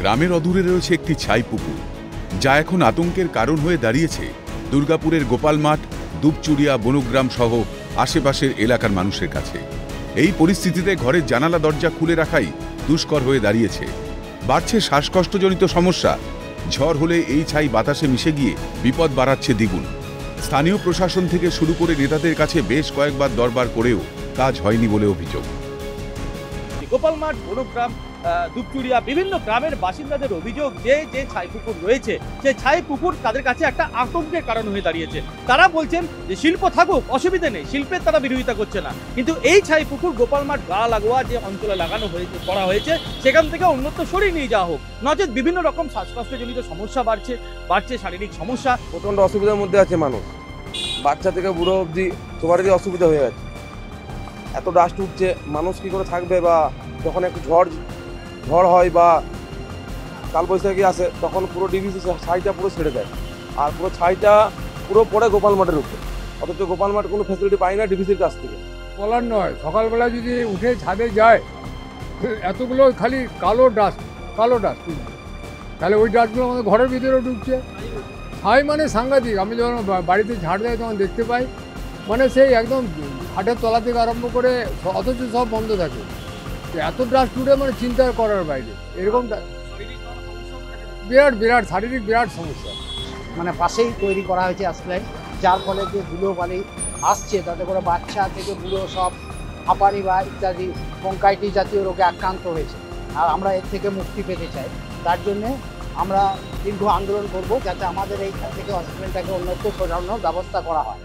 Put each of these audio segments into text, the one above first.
গ্রামের অদূরে রয়েছে একটি ছাই পুকুর, যা এখন আতঙ্কের কারণ হয়ে দাঁড়িয়েছে দুর্গাপুরের গোপালমাঠ, দুপচুরিয়া, বনগ্রাম সহ আশেপাশের এলাকার মানুষের কাছে। এই পরিস্থিতিতে ঘরের জানালা দরজা খুলে রাখাই দুষ্কর হয়ে দাঁড়িয়েছে। বাড়ছে শ্বাসকষ্টজনিত সমস্যা। ঝড় হলে এই ছাই বাতাসে মিশে গিয়ে বিপদ বাড়াচ্ছে দ্বিগুণ। স্থানীয় প্রশাসন থেকে শুরু করে নেতাদের কাছে বেশ কয়েকবার দরবার করেও কাজ হয়নি বলে অভিযোগ। গোপালমাঠ, বনগ্রাম, দুপচুরিয়া বিভিন্ন গ্রামের বাসিন্দাদের অভিযোগ যে ছাই পুকুর রয়েছে সেই ছাই পুকুর তাদের কাছে একটা আতঙ্কের কারণ হয়ে দাঁড়িয়েছে। তারা বলছেন যে শিল্প থাকুক, অসুবিধে নেই, শিল্পের তারা বিরোধিতা করছে না, কিন্তু এই ছাই পুকুর গোপালমাঠ গা লাগোয়া যে অঞ্চলে করা হয়েছে সেখান থেকে অন্যত্র সরিয়ে নিয়ে যাওয়া হোক, নচেত বিভিন্ন রকম শ্বাসকষ্টজনিত সমস্যা বাড়ছে শারীরিক সমস্যা। প্রচণ্ড অসুবিধার মধ্যে আছে মানুষ, বাচ্চা থেকে বুড়ো অবধি সবারই অসুবিধা হয়ে গেছে। এত ডাস্ট উঠছে, মানুষ কী করে থাকবে? বা যখন একটু ঝড় হয় বা কালবৈশাখী আসে তখন পুরো ডিভিসি ছাইটা পুরো ছেড়ে দেয়, আর পুরো ছাইটা পুরো পড়ে গোপাল মাঠের উপরে, অথচ গোপাল মাঠ কোনো ফ্যাসিলিটি পায় না ডিভিসির কাছ থেকে। বলার নয়, সকালবেলা যদি উঠে ছাদে যায় এতগুলো খালি কালো ডাস্ট, তাহলে ওই ডাস্টগুলো আমাদের ঘরের ভিতরে ঢুকছে। ছাই মানে সাংঘাতিক। আমি যখন বাড়িতে ঝাড় দেয় তখন দেখতে পাই, মানে সেই একদম হাটের তলা থেকে আরম্ভ করে, অথচ সব বন্ধ থাকে। এত ডাস্ট উঠে মানে চিন্তা করার বাইরে। এরকম বিরাট শারীরিক সমস্যা। মানে পাশেই তৈরি করা হয়েছে আশ্রয়, যার ফলে যে ধুলো বালি আসছে তাতে করে বাচ্চা থেকে বুড়ো সব হাঁপানি বা ইত্যাদি ব্রঙ্কাইটিস জাতীয় রোগে আক্রান্ত হয়েছে। আর আমরা এর থেকে মুক্তি পেতে চাই, তার জন্যে আমরা দীর্ঘ আন্দোলন করব যাতে আমাদের এইখান থেকে হসপিটালটাকে অন্যত্র সরানোর ব্যবস্থা করা হয়।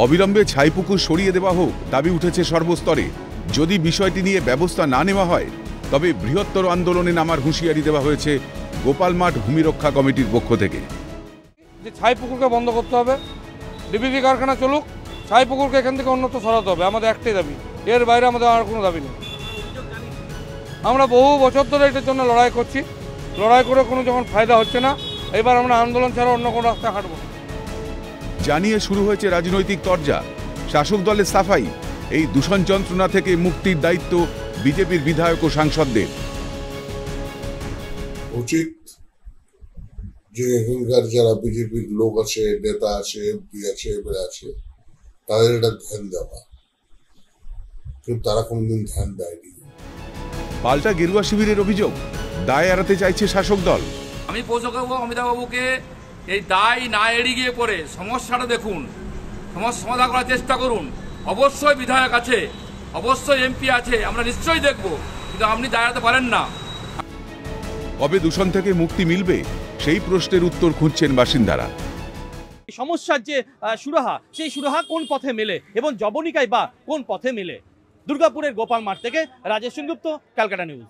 অবিলম্বে ছাই পুকুর সরিয়ে দেওয়া হোক দাবি উঠেছে সর্বস্তরে। যদি বিষয়টি নিয়ে ব্যবস্থা না নেওয়া হয় তবে বৃহত্তর আন্দোলনে নামার হুঁশিয়ারি দেওয়া হয়েছে গোপালমাঠ ভূমি রক্ষা কমিটির পক্ষ থেকে। যে ছাই পুকুরকে বন্ধ করতে হবে, ডিভিসি কারখানা চলুক, ছাই পুকুরকে এখান থেকে অন্যত্র সরাতে হবে, আমাদের একটাই দাবি। এর বাইরে আমাদের আর কোনো দাবি নেই। আমরা বহু বছর ধরে এটার জন্য লড়াই করছি, লড়াই করে কোনো যখন ফায়দা হচ্ছে না, এবার আমরা আন্দোলন ছাড়া অন্য কোনো রাস্তা হাঁটবো। জানিয়ে শুরু হয়েছে রাজনৈতিক তরজা। শাসক দলের সাফাই, এই দূষণ যন্ত্রণা থেকে মুক্তির দায়িত্ব বিজেপির বিধায়ক ও সাংসদদের। উচিত যে এখানকার যারা বিজেপির লোক আছে, নেতা আছে, এমপি আছে, এমএলএ আছে, তাদের এটা ধ্যান দেওয়া, কিন্তু তারা কোনোদিন ধ্যান দেয়নি। পাল্টা গেরুয়া শিবিরের অভিযোগ, দায় এড়াতে চাইছে শাসক দল। আমি পৌঁছাবো অমিতাভবাবুকে এই দায় না এড়িয়ে গিয়ে পরে সমস্যাটা দেখুন, সমস্যা সমাধান করার চেষ্টা করুন। অবশ্যই বিধায়ক আছে, অবশ্যই এমপি আছে, আমরা নিশ্চয়ই দেখব, কিন্তু আপনি দায় এড়াতে পারেন না। কবে দূষণ থেকে মুক্তি মিলবে সেই প্রশ্নের উত্তর খুঁজছেন বাসিন্দারা। সমস্যার যে সুরাহা, সেই সুরাহা কোন পথে মেলে এবং জবনিকায় বা কোন পথে মেলে? দুর্গাপুরের গোপালমাঠ থেকে রাজেশ সেনগুপ্ত, ক্যালকাটা নিউজ।